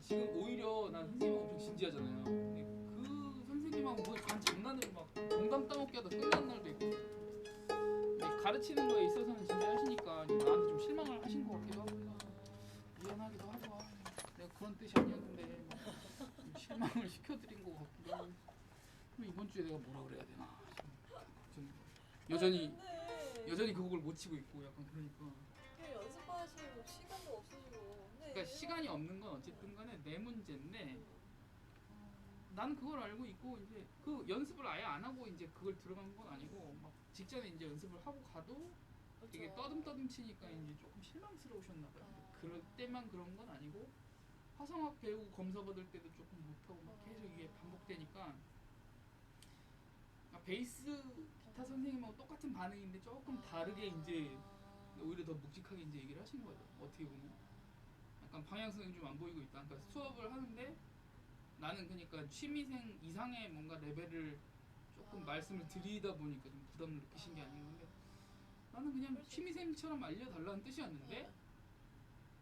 지금 오히려 난 선생님 엄청 진지하잖아요. 근데 그 선생님하고 뭐 간 장난으로 막 농담 따먹기 하다 끝난 날도 있고. 근데 가르치는 거에 있어서는 진지하시니까 이제 나한테 좀 실망을 하신 것 같기도 하고 미안하기도 하고 내가 그런 뜻이 아니었는데 좀 실망을 시켜드린 것 같기도 하고 그럼 이번 주에 내가 뭐라 그래야 되나 좀 여전히 그 곡을 못 치고 있고 약간 그러니까 연습하시고 시간도 없으시고. 그러니까 시간이 없는 건 어쨌든 간에 내 문제인데 나는 그걸 알고 있고 이제 그 연습을 아예 안 하고 이제 그걸 들어간 건 아니고 막 직전에 이제 연습을 하고 가도 되게 떠듬떠듬 치니까 이제 조금 실망스러우셨나 봐요. 그럴 때만 그런 건 아니고 화성학 배우고 검사 받을 때도 조금 못하고 막 계속 이게 반복되니까 베이스 기타 선생님하고 똑같은 반응인데 조금 다르게 이제 오히려 더 묵직하게 이제 얘기를 하신 거죠. 어떻게 보면 약간 방향성이 좀 안 보이고 있다. 그러니까 수업을 하는데 나는 그러니까 취미생 이상의 뭔가 레벨을 조금 말씀을 드리다 보니까 좀 부담을 느끼신 게 아닌데 나는 그냥 취미생처럼 알려달라는 뜻이었는데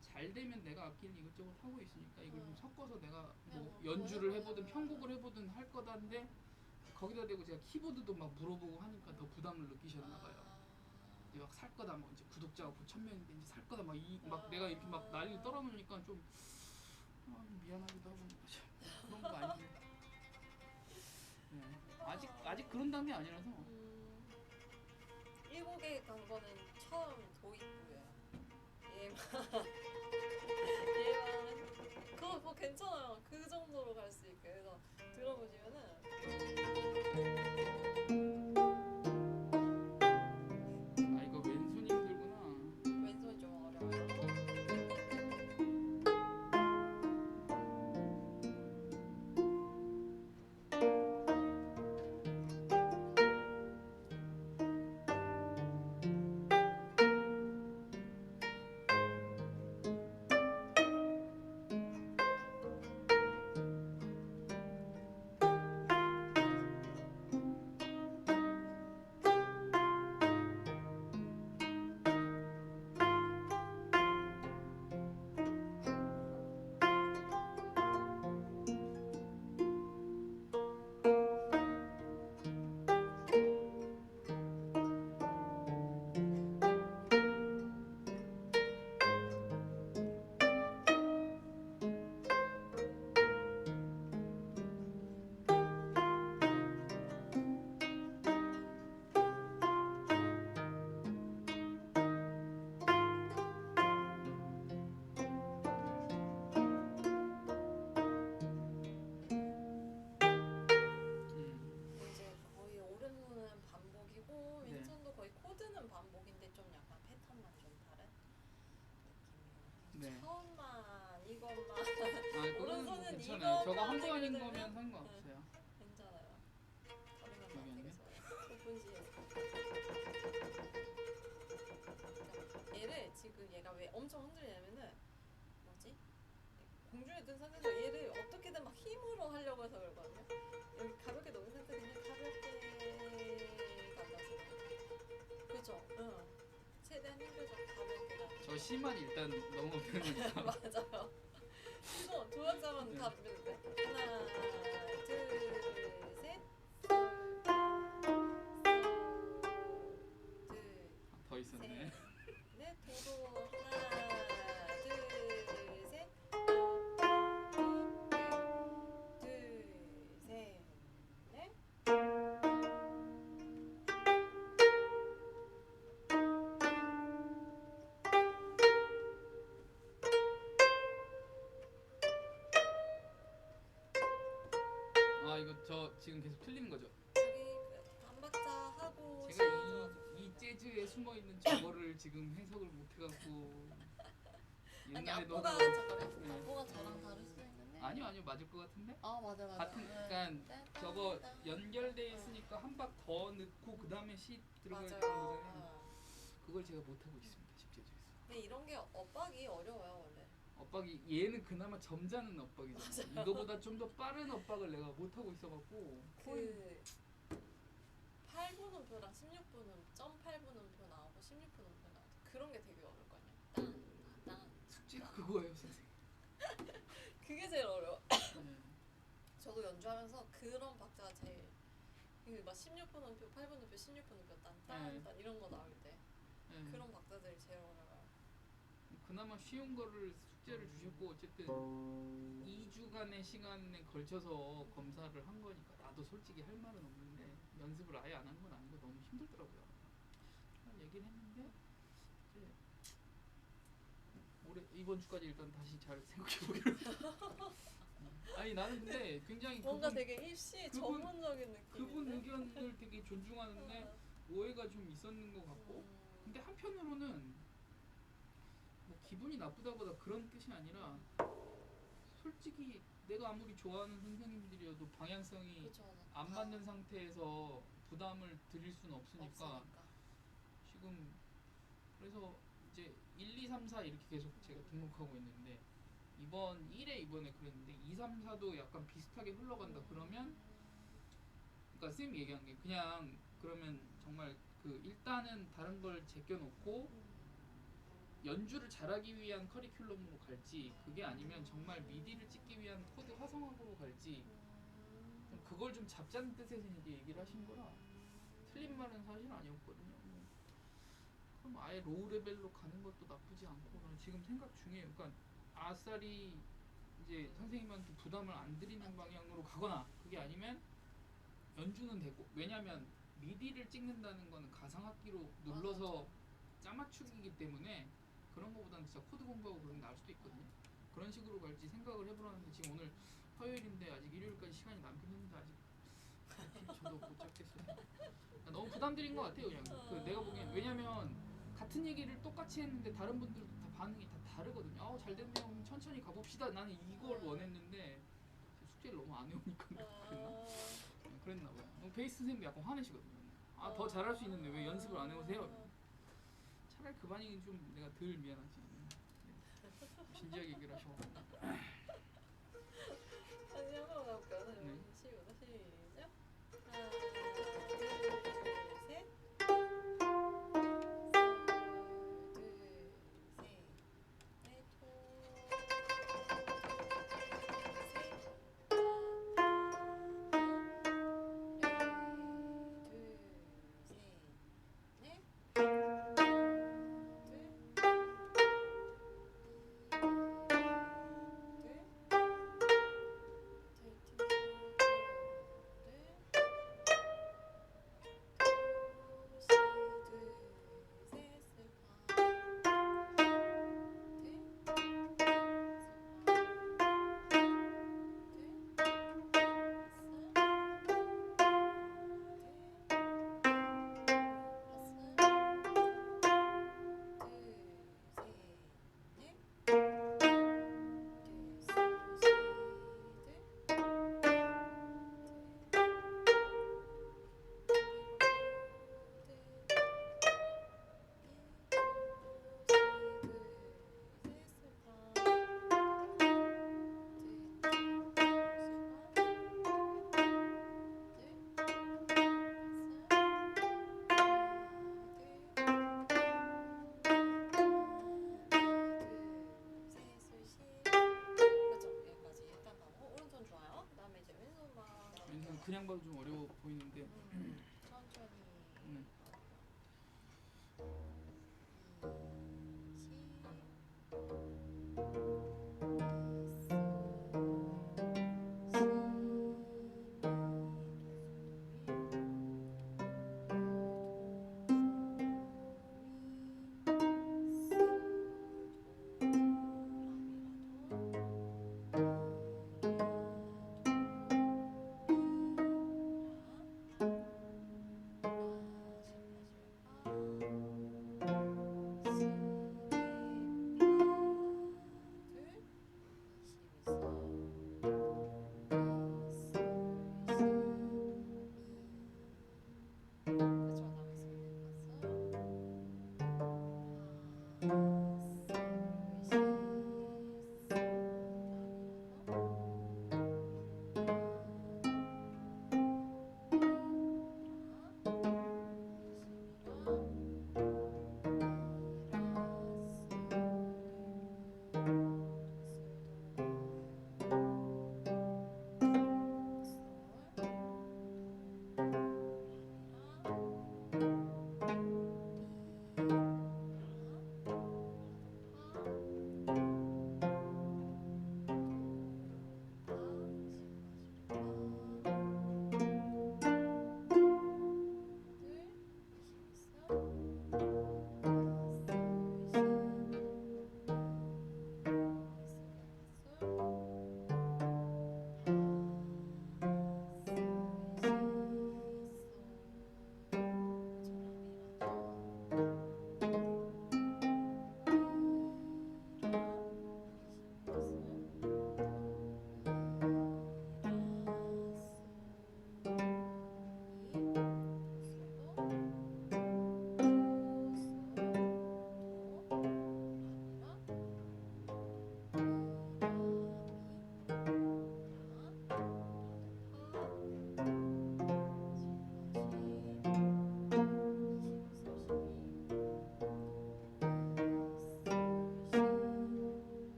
잘 되면 내가 악기를 이것저것 하고 있으니까 이걸 좀 섞어서 내가 뭐 연주를 해보든 편곡을 해보든 할 거다인데 거기다 대고 제가 키보드도 막 물어보고 하니까 더 부담을 느끼셨나 봐요. 막 살 거다 뭐 이제 구독자가 9,000명인데 이제 살 거다 막 내가 이렇게 막 난리를 떨어놓으니까 좀 미안하기도 하고 그런 거 아닌데 네. 아직 그런 단계 아니라서 1곡에 간 거는 처음 도입부예요. 얘만 그거 뭐 괜찮아요. 그 정도로 갈 수 있게. 그래서 들어보시면은 이거 왼손이 힘들구나. 왼손이 좀 어려워요. 이제 거의 오른손은 반복이고 네. 왼손도 거의 코드는 반복인데 좀 약간 패턴만 좀 다른 느낌이에요. 네. 처음만 이것만 그거는 뭐 오른손은 괜찮아요. 저거 한 이것만 번인 해도 거면 상관없어요. 괜찮아요. 다르면 기억이 안 되게 나? 좋아요. 분시에 얘를 지금 얘가 왜 엄청 흔들리냐면은 뭐지? 공중에 뜬 상태에서 얘를 어떻게든 막 힘으로 하려고 해서 그러거든요. 여기 가볍게 놓은 상태에서 그냥 가볍게 가져서 그죠? 응. 최대한 힘줘서 가볍게 가져서 저 C만 일단 넘어가니까. 맞아요. 이거 두 박자만 네. 가볍게 돼. 하나 둘 셋. 더 있었네. 넷 도로 하나 둘 셋. 둘 셋 넷. 이거 저 지금 계속 틀리는 거죠? 여기 한 박자 하고 제가 이 재즈에 숨어 있는 저거를 지금 해석을 못 해갖고 아니 옛날에도 악보가 하다가- 잠깐만 네. 악보가 저랑 다를 수도 있는데 아니요 맞을 것 같은데? 맞아 같은 그러니까 저거 연결돼 있으니까 한 박 더 넣고 그 다음에 C 들어가야 되는 거잖아요. 그걸 제가 못 하고 있습니다. 집재즈에서. 근데 이런 게 엇박이 어려워요 원래. 엇박이 얘는 그나마 점잖은 엇박이잖아요. 이거보다 좀 더 빠른 엇박을 내가 못 하고 있어갖고 그 8분음표랑 16분음 0.8분음표 나오고 16분음표 나오고 그런 게 되게 어려울 거 아니야. 땅땅 숙제가 그거예요 선생님. 그게 제일 어려워. 네. 저도 연주하면서 그런 박자가 제일 막 16분음표, 8분음표, 16분음표 딴딴딴 이런 거 나올 때 네. 그런 박자들이 제일 어려워요. 그나마 쉬운 거를 숙제를 주셨고 어쨌든 2주간의 시간에 걸쳐서 검사를 한 거니까 나도 솔직히 할 말은 없는데 연습을 아예 안 한 건 아니고 너무 힘들더라고요. 얘기를 했는데 이제 올해 이번 주까지 일단 다시 잘 생각해 보기로. 아니 나는 근데 굉장히 뭔가 그분, 되게 입시 전문적인 느낌인데? 그분 의견을 되게 존중하는데 오해가 좀 있었는 것 같고 근데 한편으로는 뭐 기분이 나쁘다보다 그런 뜻이 아니라 솔직히 내가 아무리 좋아하는 선생님들이어도 방향성이 그쵸, 안 맞는 상태에서 부담을 드릴 수는 없으니까 없으니까. 지금 그래서 이제 1, 2, 3, 4 이렇게 계속 제가 등록하고 있는데 이번 1회 이번에 그랬는데 2, 3, 4도 약간 비슷하게 흘러간다 그러면 그러니까 선생님이 얘기한 게 그냥 그러면 정말 그 일단은 다른 걸 제껴놓고 연주를 잘하기 위한 커리큘럼으로 갈지 그게 아니면 정말 미디를 찍기 위한 코드 화성학으로 갈지 좀 그걸 좀 잡자는 뜻에서 이제 얘기를 하신 거라 틀린 말은 사실 아니었거든요. 그럼 아예 로우 레벨로 가는 것도 나쁘지 않고 저는 지금 생각 중이에요. 그러니까 아싸리 이제 선생님한테 부담을 안 드리는 방향으로 가거나 그게 아니면 연주는 되고 왜냐면 미디를 찍는다는 거는 가상악기로 눌러서 짜맞추기이기 때문에 그런 거보다는 진짜 코드 공부하고 그런 게 나을 수도 있거든요. 그런 식으로 갈지 생각을 해보라는데 지금 오늘 화요일인데 아직 일요일까지 시간이 남긴 했는데 아직 저도 못 잡겠어요. 너무 부담드린 것 같아요. 그냥 그 내가 보기엔 왜냐면 같은 얘기를 똑같이 했는데 다른 분들도 다 반응이 다 다르거든요. 잘 됐네요. 천천히 가봅시다. 나는 이걸 원했는데 숙제를 너무 안 해오니까 그랬나? 그랬나 봐요. 베이스 선생님도 약간 화내시거든요. 아 더 잘할 수 있는데 왜 연습을 안 해오세요? 차라리 그 반응이 좀 내가 덜 미안하지. 진지하게 얘기를 하셔가지고. 다시 한번 가볼까요? 다시 네. 시작. 하나, 둘, 셋. 그냥 봐도 좀 어려워 보이는데 천천히. 네.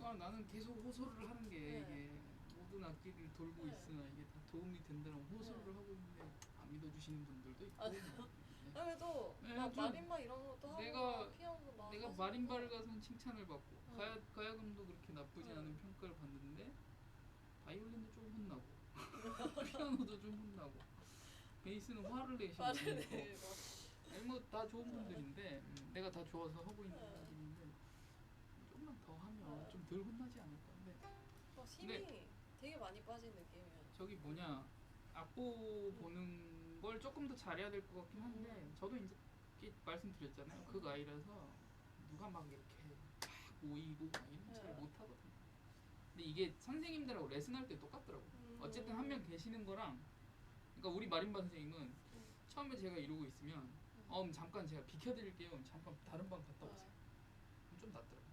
아 나는 계속 호소를 하는 게 네. 이게 모든 악기를 돌고 네. 있으나 이게 다 도움이 된다는 호소를 네. 하고 있는데 안 믿어주시는 분들도 있고. 아, 그래도 네, 막 좀 마림바 이런 것도 하고 내가- 피아노도 막 내가 하시고. 마림바를 가서는 칭찬을 받고 응. 가야금도 그렇게 나쁘지 응. 않은 평가를 받는데 바이올린도 좀 혼나고 피아노도 좀 혼나고 베이스는 화를 내시고 화를 내고. 아니 뭐 다 좋은 분들인데 내가 다 좋아서 하고 있는 응. 분들인데 조금만 더 하면 응. 좀 덜 혼나지 않을까. 근데 힘이 되게 많이 빠진 느낌이에요. 저기 뭐냐 악보 보는 걸 조금 더 잘해야 될 것 같긴 한데 저도 이제 이렇게 말씀드렸잖아요. 그 아이라서 누가 막 이렇게 막 모이고 막 이런 잘 못하거든요. 근데 이게 선생님들하고 레슨할 때 똑같더라고. 어쨌든 한 명 계시는 거랑 그러니까 우리 마림바 선생님은 처음에 제가 이러고 있으면 잠깐 제가 비켜드릴게요. 잠깐 다른 방 갔다 오세요. 그럼 좀 낫더라고요.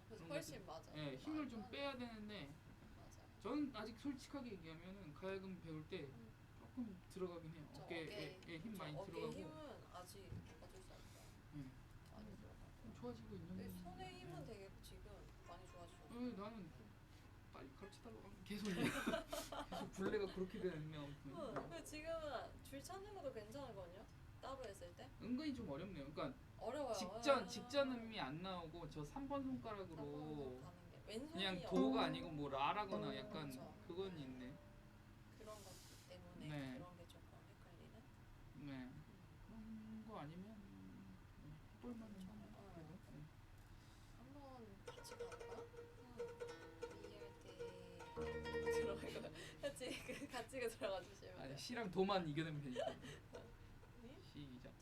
그래서 그런 훨씬 것들. 맞아. 네, 힘을 좀 빼야 되는데 맞아. 저는 아직 솔직하게 얘기하면은 가야금 배울 때 조금 들어가긴 해요. 어깨에 힘 많이 어깨 들어가고 힘은 아직 어쩔 수 없다. 많이 들어가. 좀 좋아지고 있는. 근데 손의 힘은 되게 지금 많이 좋아지셨어. 나는 빨리 가르쳐달라고 하면 계속 계속 블레가 그렇게 되는데 아무튼 근데 지금은 줄 찾는 것도 괜찮거든요. 따로 했을 때. 은근히 좀 어렵네요. 그러니까 어려워요. 직전 음이 안 나오고 저 3번 손가락으로 가는 게 왼손이 그냥 도가 아니고 뭐 라라거나 그렇죠. 약간 그건 있네. 그런 것 때문에 네. 그런 게 조금 헷갈리는. 네. 그런 거 아니면 해볼만은 하네. 그래도. 한번 같이 가볼까? 이해할 때 들어가 같이 들어가 주시면 아니 돼요. C랑 도만 이겨내면 되니까. 네? 시작.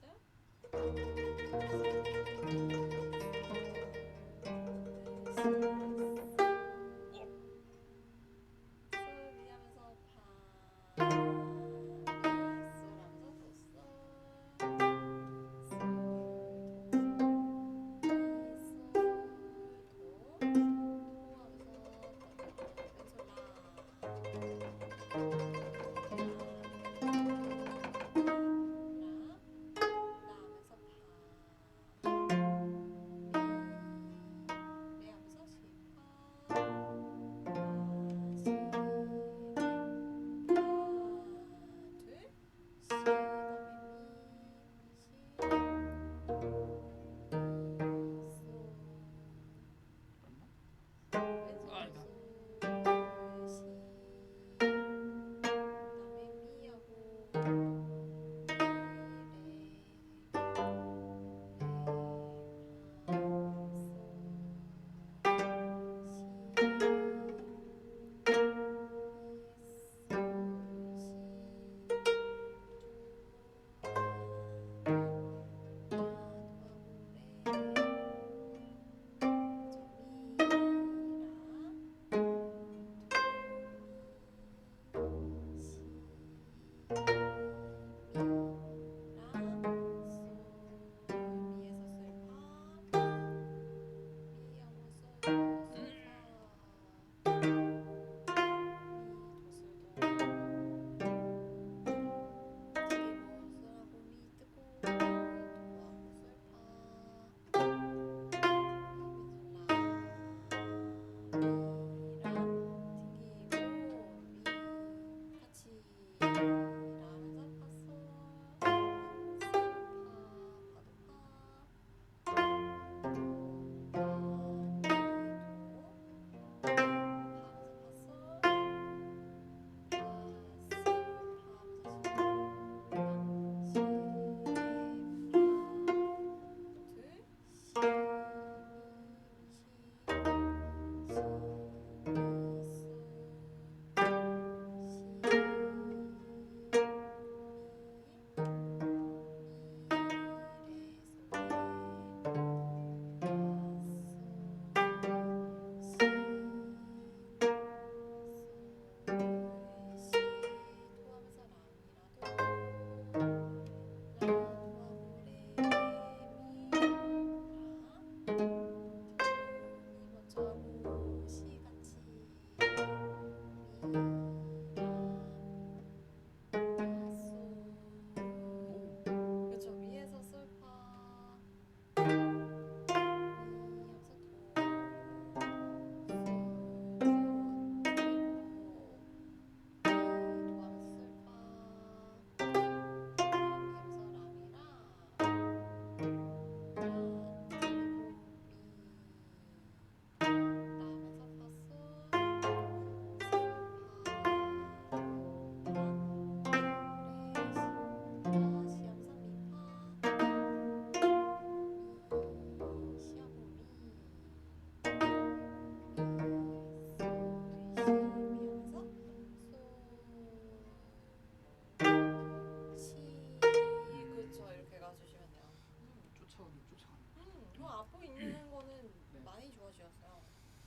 쫓아가는 거. 그 앞으로 있는 거는 네. 많이 좋아지셨어요.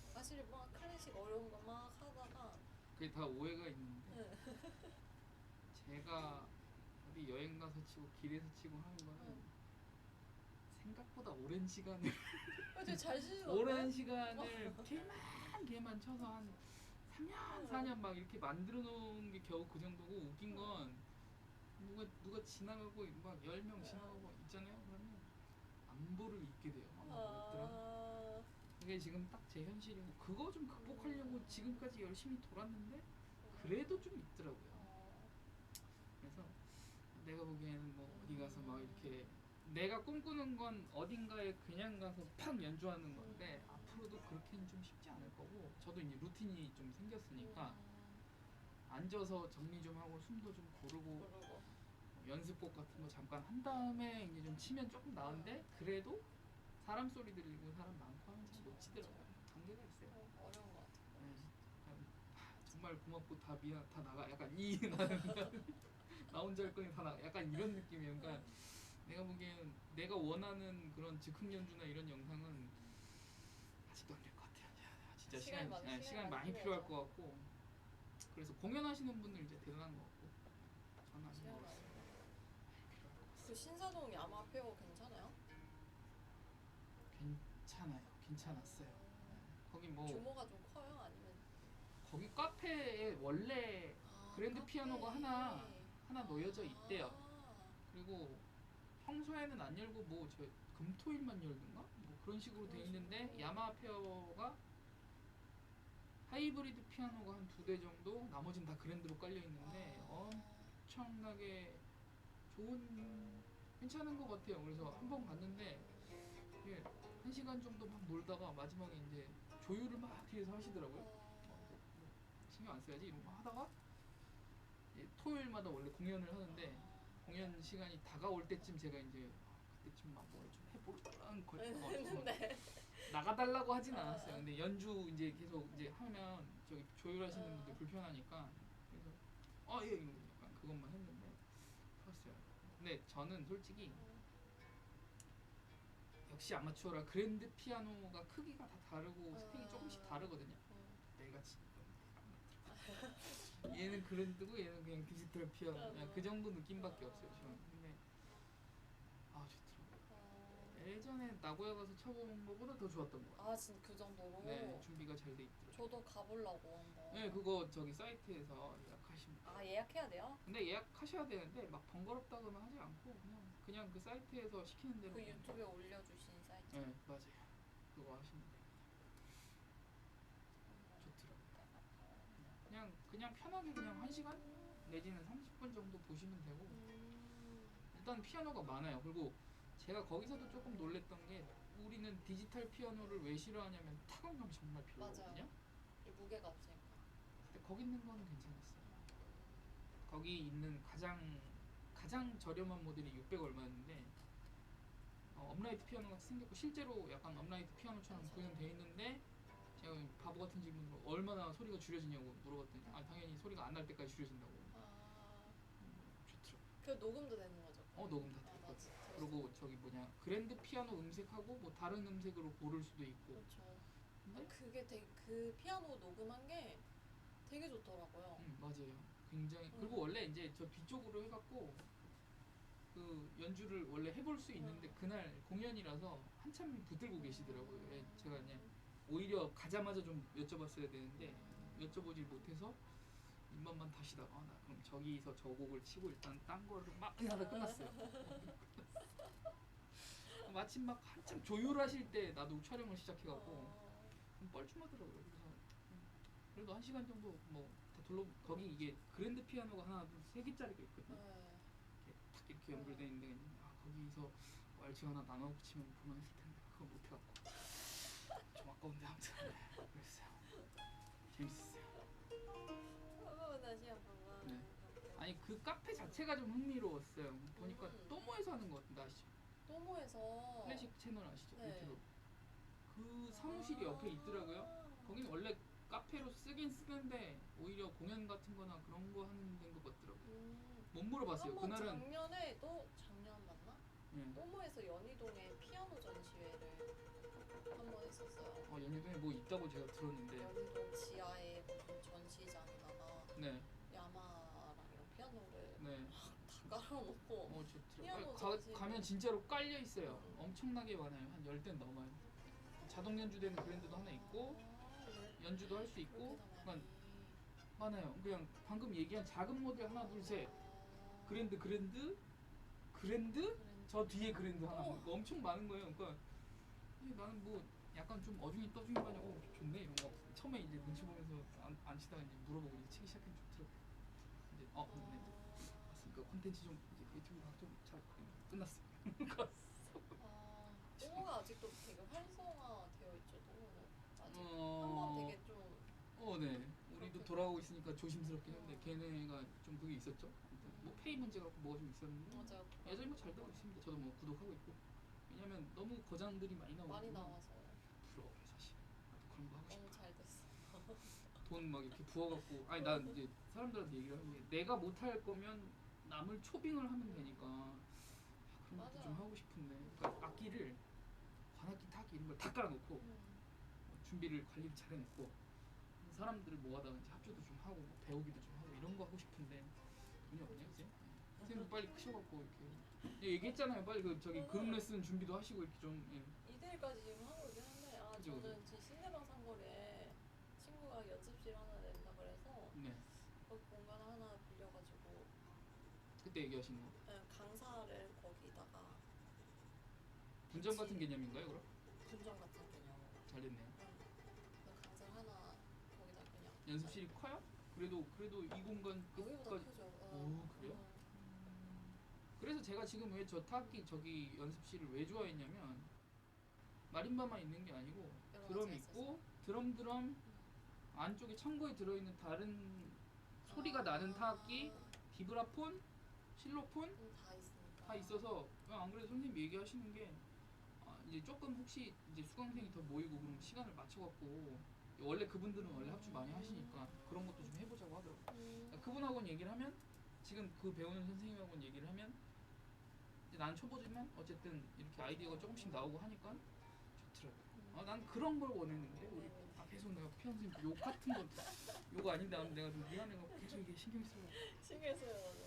사실 막 클래식 어려운 거 막 하다가 그게 다 오해가 있는데 네. 제가 어디 여행 가서 치고 길에서 치고 하는 거는 응. 생각보다 오랜 시간을 되게 잘 치시던데? 오랜 시간을 걔만 쳐서 한 3년 4년 막 이렇게 만들어 놓은 게 겨우 그 정도고 웃긴 건 누가 지나가고 막 10명 지나가고 있잖아요. 그러면 안보를 잊게 돼요. 뭐였더라? 아, 그게 지금 딱 제 현실이고 그거 좀 극복하려고 지금까지 열심히 돌았는데 그래도 좀 있더라고요. 그래서 내가 보기에는 뭐 어디 가서 막 이렇게 내가 꿈꾸는 건 어딘가에 그냥 가서 팍 연주하는 건데 앞으로도 그렇게는 좀 쉽지 않을 거고 저도 이제 루틴이 좀 생겼으니까 앉아서 정리 좀 하고 숨도 좀 고르고 그러고 연습곡 같은 거 잠깐 한 다음에 이제 좀 치면 조금 나은데 그래도 사람 소리 들리고 사람 많고 하면 잘 못 치더라고요. 한계가 있어요. 어려운 것 같아요. 네. 정말 고맙고 다 미안 다 나가 약간 이 나는 나 혼자 할 거니 다 나 약간 이런 느낌이에요. 그러니까 내가 보기엔 내가 원하는 그런 즉흥 연주나 이런 영상은 아직도 안 될 것 같아요. 진짜 시간 많이 필요할 것 같고 그래서 공연하시는 분들 이제 대단한 것 같고 저는 아직 시간 모르겠어요. 많이 그 신사동 야마페오 괜찮아요? 괜찮았어요. 거기 뭐 규모가 좀 커요? 아니면 거기 카페에 원래 그랜드 피아노가 하나 놓여져 있대요. 그리고 평소에는 안 열고 뭐 저 금토일만 열든가 뭐 그런 식으로 돼 있는데 야마페어가 하이브리드 피아노가 한 2대 정도 나머지는 다 그랜드로 깔려 있는데 엄청나게 괜찮은 것 같아요. 그래서 한번 갔는데 이게 1시간 정도 막 놀다가 마지막에 이제 조율을 막 뒤에서 하시더라고요. 신경 안 써야지 이러고 하다가 토요일마다 원래 공연을 하는데 공연 시간이 다가올 때쯤 제가 이제 그때쯤 막 뭘 좀 해보려는 했는데 나가달라고 하진 않았어요. 근데 연주 이제 계속 이제 하면 저기 조율하시는 분들 불편하니까 그래서 예 이러고 약간 그것만 했는데 좋았어요. 근데 저는 솔직히 역시 아마추어라 그랜드 피아노가 크기가 다 다르고 스펙이 조금씩 다르거든요. 내가 지금 얘는 그랜드고 얘는 그냥 디지털 피아노 그냥 그 정도 느낌밖에 없어요. 저는. 근데 좋더라고요. 예전에 나고야 가서 쳐본 것보다 더 좋았던 것 같아요. 진짜 그 정도로? 네, 준비가 잘 돼 있더라고요. 저도 가보려고 한번. 네, 그거 저기 사이트에서 예약하시면. 예약해야 돼요? 근데 예약하셔야 되는데 막 번거롭다거나 하지 않고 그냥 그 사이트에서 시키는 대로. 그 유튜브에 올려주신 사이트. 네, 맞아요. 그거 하시면 돼요. 좋더라고요. 그냥 편하게 그냥 1시간 내지는 30분 정도 보시면 되고 일단 피아노가 많아요. 그리고 제가 거기서도 조금 놀랬던 게 우리는 디지털 피아노를 왜 싫어하냐면 타건감이 정말 필요하거든요. 맞아요. 무게가 없으니까. 근데 거기 있는 거는 괜찮았어요. 거기 있는 가장 저렴한 모델이 600 얼마였는데 업라이트 피아노 같이 생겼고 실제로 약간 업라이트 피아노처럼 구현되어 있는데 제가 바보 같은 질문으로 얼마나 소리가 줄여지냐고 물어봤더니 당연히 소리가 안 날 때까지 줄여진다고. 좋더라고요. 그 녹음도 되는 거죠? 녹음 다 됐거든. 그리고 저기 그랜드 피아노 음색하고 뭐 다른 음색으로 고를 수도 있고. 그렇죠. 근데 그게 되게 그 피아노 녹음한 게 되게 좋더라고요. 맞아요. 굉장히 그리고 원래 이제 저 뒤쪽으로 해갖고 그 연주를 원래 해볼 수 있는데 그날 공연이라서 한참 붙들고 계시더라고요. 제가 그냥 오히려 가자마자 좀 여쭤봤어야 되는데 여쭤보질 못해서 입맛만 다시다가 나 그럼 저기서 저 곡을 치고 일단 딴 거를 막 하다 끝났어요. 마침 막 한참 조율하실 때 나도 촬영을 시작해갖고 좀 뻘쭘하더라고요. 그래도 1시간 정도 다 거기 이게 그랜드 피아노가 하나 둘 3개짜리가 있거든요. 딱 이렇게 연결돼 있는데 거기서 왈츠 하나 나눠 붙이면 볼만했을 텐데 그걸 못 해갖고 좀 아까운데 아무튼 그랬어요. 재밌었어요. 다시 한 번만. 네. 아니 그 카페 자체가 좀 흥미로웠어요. 보니까 또모에서 하는 것 같은데 아시죠? 또모에서 클래식 채널 아시죠? 네. 유튜브. 그 사무실이 옆에 있더라고요. 거기는 원래 카페로 쓰긴 쓰는데 오히려 공연 같은 거나 그런 거 하는 데인 것 같더라고요. 못 물어봤어요. 한번 그날은 작년 맞나? 또모에서 연희동에 피아노 전시회를 한 번 했었어요. 연희동에 뭐 있다고 제가 들었는데. 연희동 지하에 무슨 전시장에다가 네. 야마랑 이런 피아노를 네. 다 깔아놓고 피아노 전시 가면 진짜로 깔려 있어요. 음. 엄청나게 많아요. 한 10대 넘어요. 자동 연주되는 그랜드도 하나 있고 연주도 할 수 있고 그러니까 많아요. 그냥 방금 얘기한 작은 모델 하나 둘 셋 그랜드 저 뒤에 그랜드 하나 엄청 많은 거예요. 그러니까 나는 뭐 약간 좀 어중이 떠중이 가냐고 좋네 이런 거 처음에 이제 눈치 보면서 안 치다가 이제 물어보고 이제 치기 시작하면 좋더라고. 이제 네. 맞습니까? 콘텐츠 좀 이제 유튜브 좀잘 끝났어. 또모가 아직도 되게 활성화되어 있죠. 또모는 아직 한번 되게 좀 네. 우리도 돌아오고 있으니까 조심스럽긴 한데 걔네가 좀 그게 있었죠. 뭐 페이 문제 갖고 뭐가 좀 있었는데 맞아요. 여전히 뭐 잘 되고 있습니다. 저도 뭐 구독하고 있고. 왜냐면 너무 거장들이 많이 나오고 많이 나와서 부러워요 사실. 나도 그런 거 하고 싶어. 너무 잘 됐어. 돈 막 이렇게 부어갖고 아니 난 이제 사람들한테 얘기를 하는 게 내가 못할 거면 남을 초빙을 하면 되니까 그런 것도 맞아. 좀 하고 싶은데 그러니까 악기를 관악기 타악기 이런 걸 다 깔아놓고 준비를 관리를 잘해놓고 사람들을 모아다가 이제 합주도 좀 하고 뭐 배우기도 좀 하고 이런 거 하고 싶은데 돈이 없냐 이제 선생님 빨리 크셔갖고 이렇게 얘기했잖아요. 빨리 그 저기 그룹 레슨 준비도 하시고 이렇게 좀 2대1까지 지금 하고 있긴 한데 그죠, 저는 지금 신내방 상거리에 친구가 연습실 하나 낸다 그래서 네. 그 공간 하나 빌려가지고 그때 얘기하신 거 강사를 거기다가 분점 같은 개념인가요 그럼? 분점 같은 개념으로 잘 됐네요. 강사 하나 거기다 그냥 연습실이 커요? 그래도 이 공간 여기보다 끝까지 크죠. 오 그래요? 그래서 제가 지금 왜 저 타악기 저기 연습실을 왜 좋아했냐면 마림바만 있는 게 아니고 드럼 있고 드럼 안쪽에 창고에 들어있는 다른 소리가 나는 타악기 비브라폰, 실로폰 다 다 있어서 안 그래도 선생님 얘기하시는 게 이제 조금 혹시 이제 수강생이 더 모이고 그럼 시간을 맞춰갖고 원래 그분들은 원래 합주 많이 하시니까 그런 것도 좀 해보자고 하더라고요. 그러니까 그분하고는 얘기를 하면 지금 그 배우는 선생님하고는 얘기를 하면 이제 난 초보지만 어쨌든 이렇게 아이디어가 조금씩 나오고 하니까 좋더라고요. 난 그런 걸 원했는데 우리 계속 내가 피아노 선생님 욕 같은 거 욕 아닌데 내가 좀 미안해갖고 계속 이게 신경 쓰고 신경 써요.